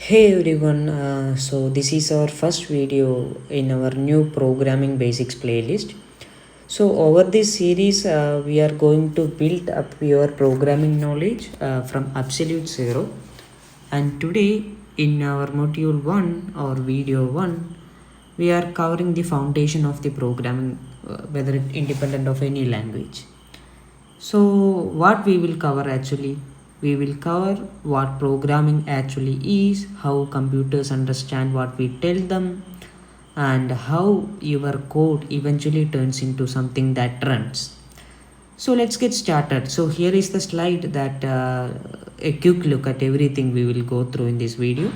Hey everyone, so this is our first video in our new programming basics playlist. So over this series, we are going to build up your programming knowledge from absolute zero. And today in our module 1 or video 1, we are covering the foundation of the programming, whether it independent of any language. So, what we will cover actually? We will cover what programming actually is, how computers understand what we tell them, and how your code eventually turns into something that runs. So, let's get started. So, here is the slide that a quick look at everything we will go through in this video.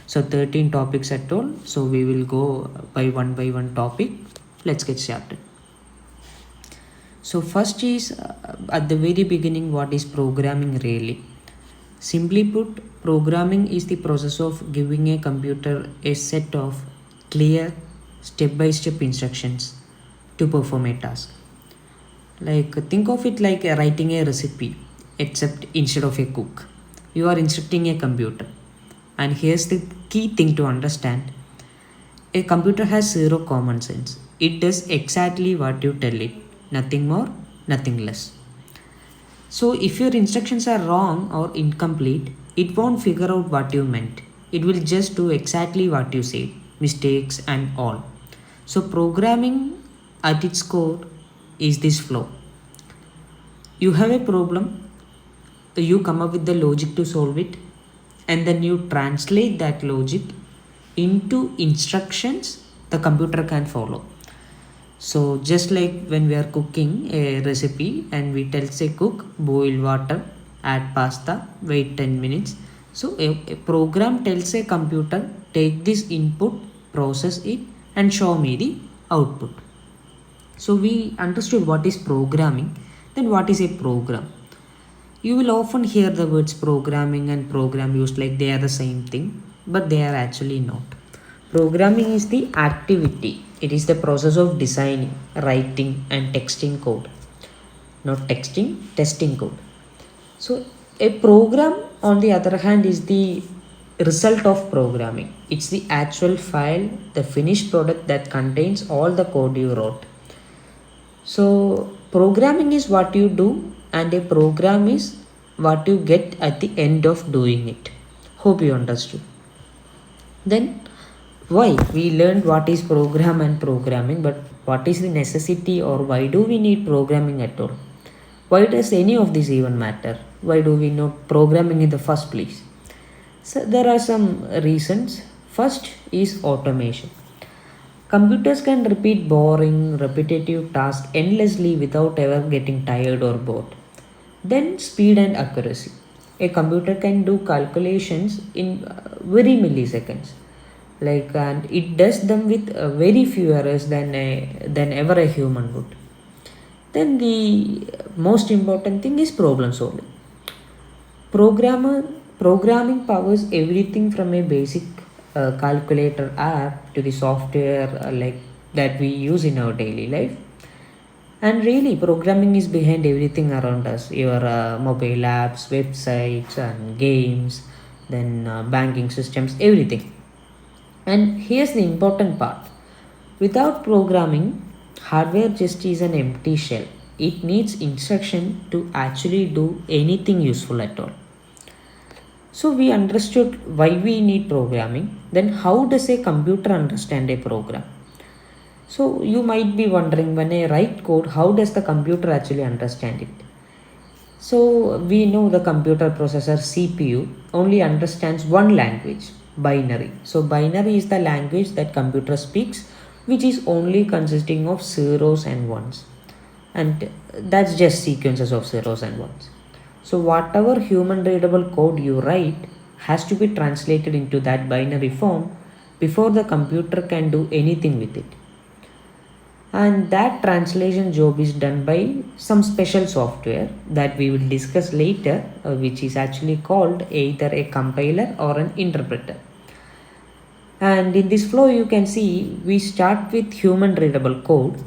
So, 13 topics at all. So, we will go by one topic. Let's get started. So first is at the very beginning, what is programming really? Simply put, programming is the process of giving a computer a set of clear step-by-step instructions to perform a task. Like think of it like writing a recipe, except instead of a cook, you are instructing a computer. And here's the key thing to understand: a computer has zero common sense. It does exactly what you tell it, nothing more, nothing less. So, if your instructions are wrong or incomplete, it won't figure out what you meant. It will just do exactly what you said, mistakes and all. So, programming at its core is this flow. You have a problem, you come up with the logic to solve it, and then you translate that logic into instructions the computer can follow. So just like when we are cooking a recipe and we tell say cook, boil water, add pasta, wait 10 minutes. So a program tells a computer take this input, process it and show me the output. So we understood what is programming. Then what is a program? You will often hear the words programming and program used like they are the same thing, but they are actually not. Programming is the activity, it is the process of designing, writing, and texting code. Not texting, testing code. So, a program, on the other hand, is the result of programming. It's the actual file, the finished product that contains all the code you wrote. So, programming is what you do, and a program is what you get at the end of doing it. Hope you understood. Then, why? We learned what is program and programming, but what is the necessity or why do we need programming at all? Why does any of this even matter? Why do we know programming in the first place? So, there are some reasons. First is automation. Computers can repeat boring, repetitive tasks endlessly without ever getting tired or bored. Then, speed and accuracy. A computer can do calculations in very milliseconds, like, and it does them with very few errors than ever a human would. Then, the most important thing is problem solving. Programmer Programming powers everything from a basic calculator app to the software like that we use in our daily life. And really, programming is behind everything around us: your mobile apps, websites, and games, then banking systems, everything. And here's the important part: without programming, hardware just is an empty shell. It needs instruction to actually do anything useful at all. So we understood why we need programming. Then how does a computer understand a program? So you might be wondering, when I write code, how does the computer actually understand it? So we know the computer processor CPU only understands one language, binary. So binary is the language that computer speaks, which is only consisting of zeros and ones. And that's just sequences of zeros and ones. So whatever human readable code you write has to be translated into that binary form before the computer can do anything with it. And that translation job is done by some special software that we will discuss later, which is actually called either a compiler or an interpreter. And in this flow you can see we start with human readable code,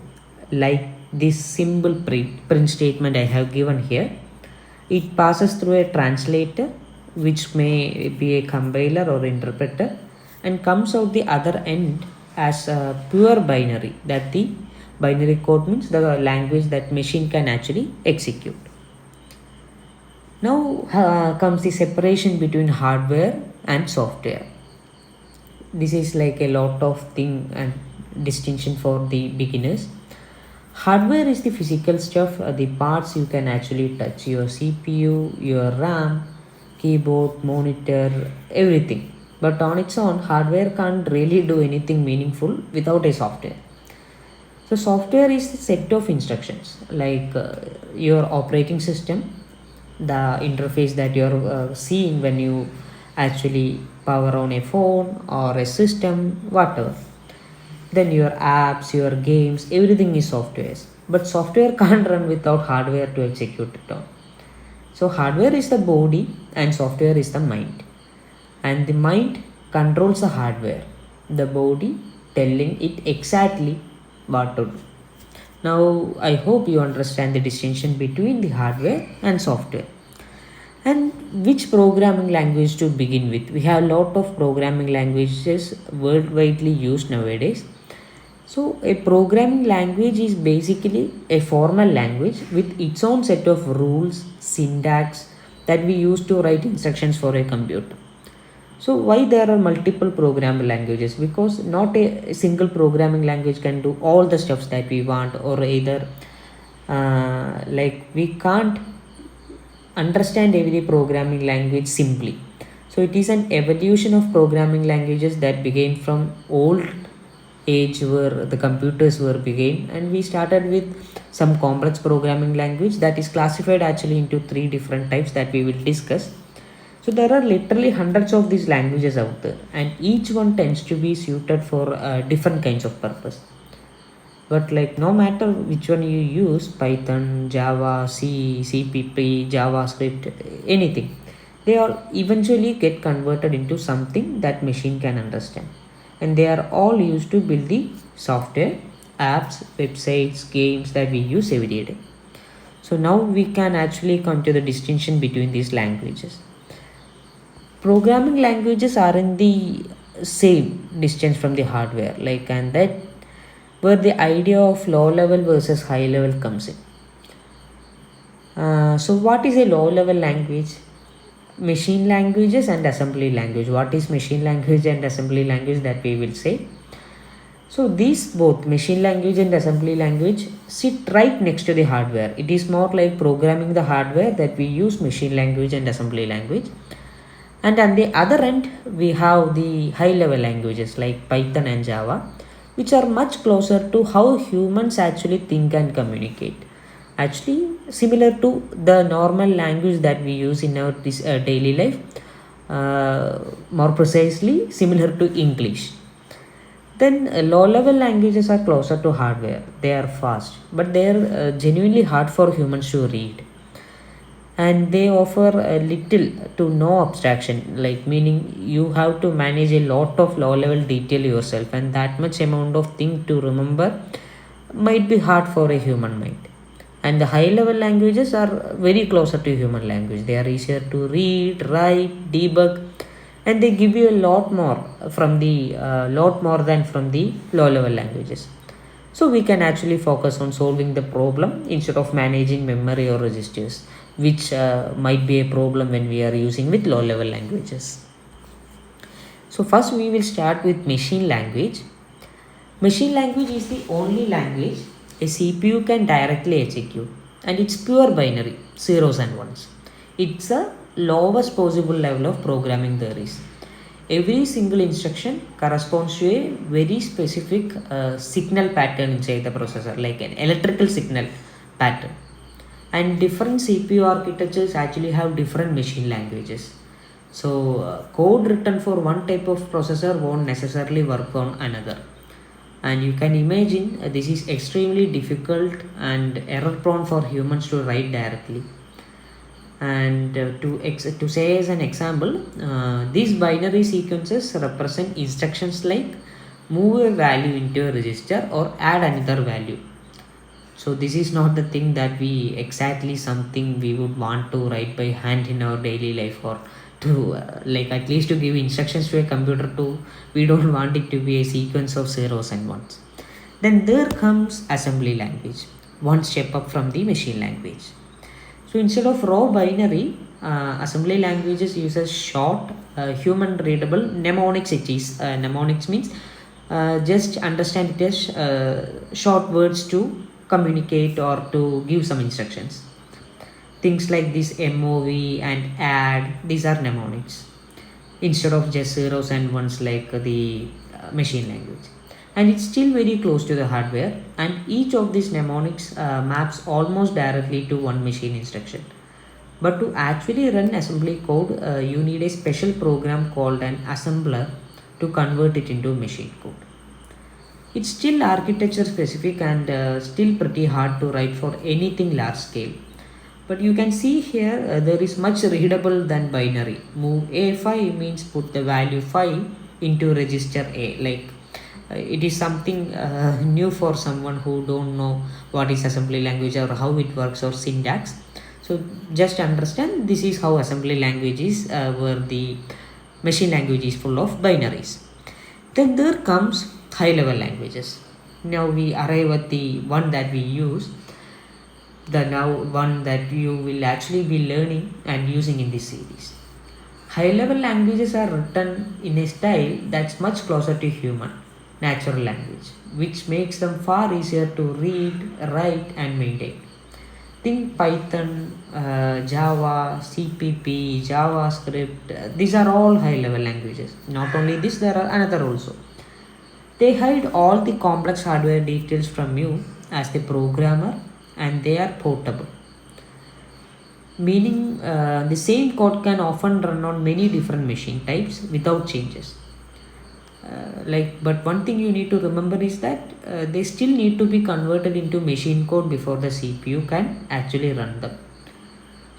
like this print statement I have given here. It passes through a translator which may be a compiler or interpreter, and comes out the other end as a pure binary, that the binary code means the language that machine can actually execute. Now comes the separation between hardware and software. This is like a lot of thing and distinction for the beginners. Hardware is the physical stuff, the parts you can actually touch, your CPU, your RAM, keyboard, monitor, everything. But on its own, hardware can't really do anything meaningful without a software. So software is the set of instructions like your operating system, the interface that you're seeing when you actually power on a phone or a system, whatever. Then your apps, your games, everything is softwares. But software can't run without hardware to execute it on. So hardware is the body and software is the mind. And the mind controls the hardware, the body telling it exactly what to do. Now I hope you understand the distinction between the hardware and software. And which programming language to begin with? We have a lot of programming languages worldwide used nowadays. So a programming language is basically a formal language with its own set of rules, syntax that we use to write instructions for a computer. So why there are multiple programming languages? Because not a single programming language can do all the stuffs that we want, or either like we can't understand every programming language simply. So it is an evolution of programming languages that began from old age where the computers were began, and we started with some complex programming language that is classified actually into three different types that we will discuss. So there are literally hundreds of these languages out there, and each one tends to be suited for different kinds of purpose. But like no matter which one you use, Python, Java, C, CPP, JavaScript, anything, they all eventually get converted into something that machine can understand, and they are all used to build the software, apps, websites, games that we use every day. So now we can actually come to the distinction between these languages. Programming languages are in the same distance from the hardware, like, and that where the idea of low level versus high level comes in. So what is a low level language? Machine languages and assembly language. What is machine language and assembly language, that we will say? So these both machine language and assembly language sit right next to the hardware. It is more like programming the hardware that we use machine language and assembly language. And on the other end, we have the high level languages like Python and Java, which are much closer to how humans actually think and communicate. Actually, similar to the normal language that we use in our daily life, more precisely, similar to English. Then low level languages are closer to hardware. They are fast, but they are genuinely hard for humans to read, and they offer a little to no abstraction, like meaning you have to manage a lot of low level detail yourself, and that much amount of thing to remember might be hard for a human mind. And the high level languages are very closer to human language. They are easier to read, write, debug, and they give you a lot more from the lot more than from the low level languages. So we can actually focus on solving the problem instead of managing memory or registers, which might be a problem when we are using with low level languages. So first we will start with machine language. Machine language is the only language a CPU can directly execute, and it's pure binary, zeros and ones. It's the lowest possible level of programming there is. Every single instruction corresponds to a very specific signal pattern inside the processor, like an electrical signal pattern. And different CPU architectures actually have different machine languages. So code written for one type of processor won't necessarily work on another. And you can imagine this is extremely difficult and error prone for humans to write directly. And to say as an example, these binary sequences represent instructions like move a value into a register or add another value. So this is not the thing that we exactly something we would want to write by hand in our daily life, or to like at least to give instructions to a computer to, we don't want it to be a sequence of zeros and ones. Then there comes assembly language, one step up from the machine language. So instead of raw binary, assembly languages uses short, human readable mnemonics. It is mnemonics means just understand it as short words to communicate or to give some instructions. Things like this mov and add, these are mnemonics instead of just zeros and ones like the machine language. And it's still very close to the hardware, and each of these mnemonics maps almost directly to one machine instruction. But to actually run assembly code, you need a special program called an assembler to convert it into machine code. It's still architecture specific and still pretty hard to write for anything large scale. But you can see here there is much readable than binary. Move A5 means put the value 5 into register A. Like it is something new for someone who don't know what is assembly language or how it works or syntax. So just understand this is how assembly language is, where the machine language is full of binaries. Then there comes high level languages. Now we arrive at the one that we use, the now one that you will actually be learning and using in this series. High level languages are written in a style that's much closer to human, natural language, which makes them far easier to read, write, and maintain. Think Python, Java, CPP, JavaScript, these are all high level languages. Not only this, there are another also. They hide all the complex hardware details from you as the programmer, and they are portable, meaning the same code can often run on many different machine types without changes. But one thing you need to remember is that they still need to be converted into machine code before the CPU can actually run them.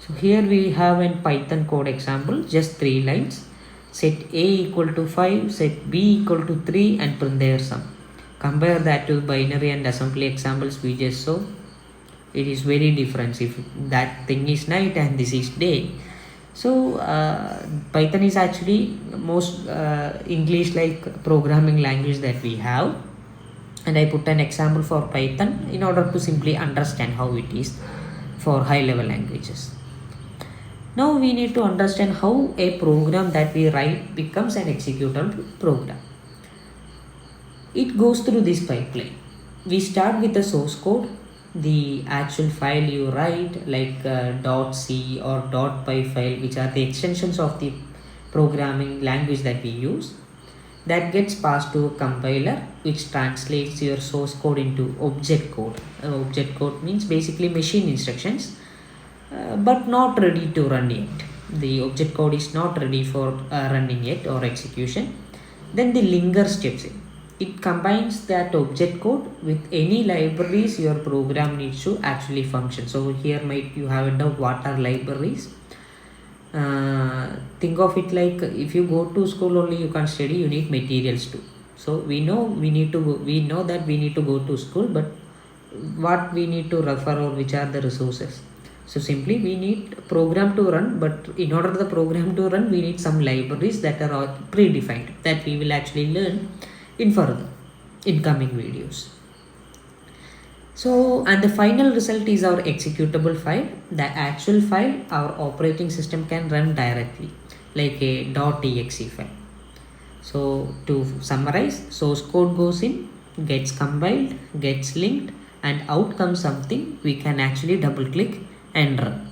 So here we have a Python code example, just 3 lines. Set A equal to 5, set B equal to 3, and print their sum. Compare that to binary and assembly examples we just saw. It is very different if that thing is night and this is day. So Python is actually most English like programming language that we have, and I put an example for Python in order to simply understand how it is for high level languages. Now we need to understand how a program that we write becomes an executable program. It goes through this pipeline. We start with the source code, the actual file you write, like .c or .py file, which are the extensions of the programming language that we use. That gets passed to a compiler, which translates your source code into object code. Object code means basically machine instructions, but not ready to run yet. The object code is not ready for running yet or execution. Then the linker steps in. It combines that object code with any libraries your program needs to actually function. So here might you have a doubt, what are libraries? Think of it like if you go to school only you can't study, you need materials too. So we know that we need to go to school, but what we need to refer or which are the resources? So simply we need program to run, but in order the program to run, we need some libraries that are all predefined that we will actually learn in further incoming videos. So, and the final result is our executable file, the actual file our operating system can run directly, like a .exe file. So to summarize, source code goes in, gets compiled, gets linked, and out comes something we can actually double click and run.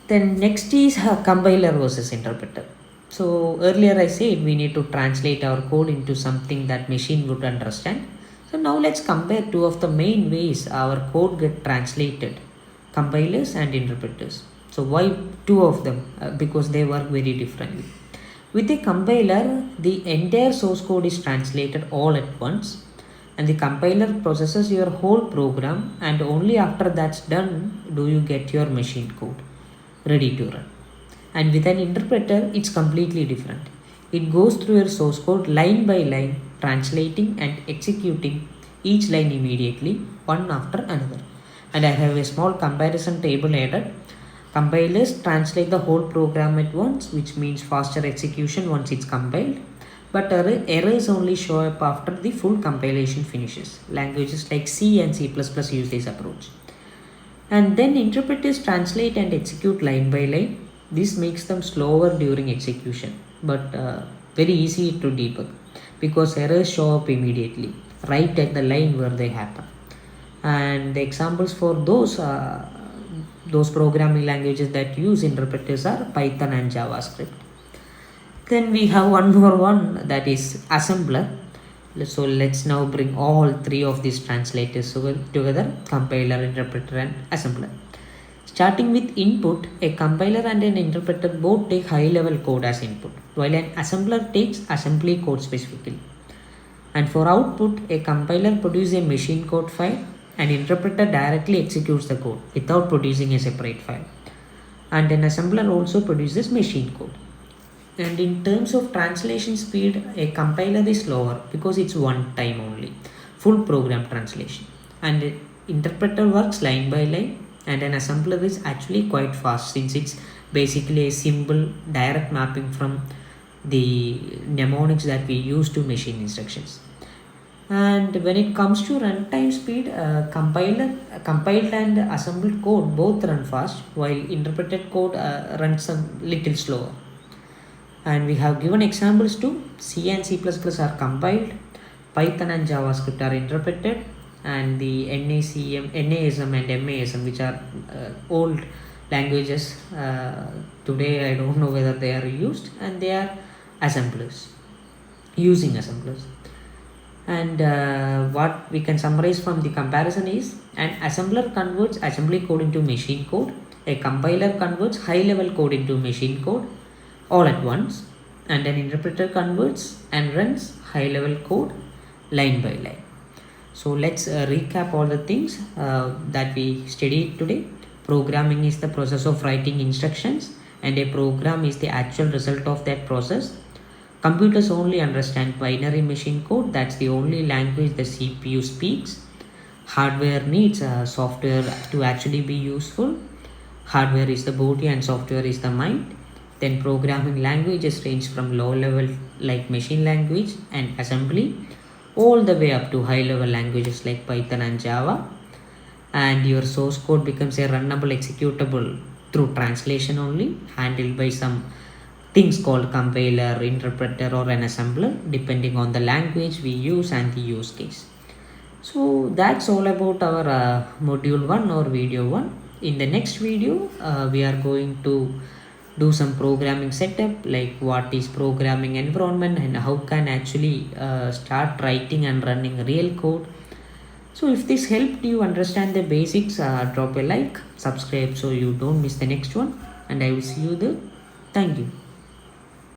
Then next is compiler versus interpreter. So earlier I said we need to translate our code into something that machine would understand. So now let's compare two of the main ways our code get translated, compilers and interpreters. So why two of them? Because they work very differently. With a compiler, the entire source code is translated all at once, and the compiler processes your whole program, and only after that's done do you get your machine code ready to run. And with an interpreter, it's completely different. It goes through your source code line by line, translating and executing each line immediately, one after another. And I have a small comparison table added. Compilers translate the whole program at once, which means faster execution once it's compiled. But errors only show up after the full compilation finishes. Languages like C and C++ use this approach. And then interpreters translate and execute line by line. This makes them slower during execution, but very easy to debug because errors show up immediately, right at the line where they happen. And the examples for those programming languages that use interpreters are Python and JavaScript. Then we have one more one, that is assembler. So let's now bring all three of these translators together: compiler, interpreter, and assembler. Starting with input, a compiler and an interpreter both take high-level code as input, while an assembler takes assembly code specifically. And for output, a compiler produces a machine code file, and interpreter directly executes the code without producing a separate file. And an assembler also produces machine code. And in terms of translation speed, a compiler is slower because it's one time only, full program translation. And an interpreter works line by line, and an assembler is actually quite fast since it's basically a simple direct mapping from the mnemonics that we use to machine instructions. And when it comes to runtime speed, compiled and assembled code both run fast, while interpreted code runs a little slower. And we have given examples too. C and C++ are compiled, Python and JavaScript are interpreted, and the NASM and MASM, which are old languages, today I don't know whether they are used, and they are assemblers, using assemblers. And what we can summarize from the comparison is: an assembler converts assembly code into machine code, a compiler converts high level code into machine code all at once, and an interpreter converts and runs high level code line by line. So let's recap all the things that we studied today. Programming is the process of writing instructions, and a program is the actual result of that process. Computers only understand binary machine code. That's the only language the CPU speaks. Hardware needs software to actually be useful. Hardware is the body and software is the mind. Then programming languages range from low level like machine language and assembly all the way up to high level languages like Python and Java. And your source code becomes a runnable executable through translation only, handled by some things called compiler, interpreter, or an assembler, depending on the language we use and the use case. So that's all about our module 1 or video 1. In the next video, we are going to do some programming setup, like what is programming environment and how can actually start writing and running real code. So if this helped you understand the basics, drop a like, subscribe so you don't miss the next one, and I will see you there. Thank you.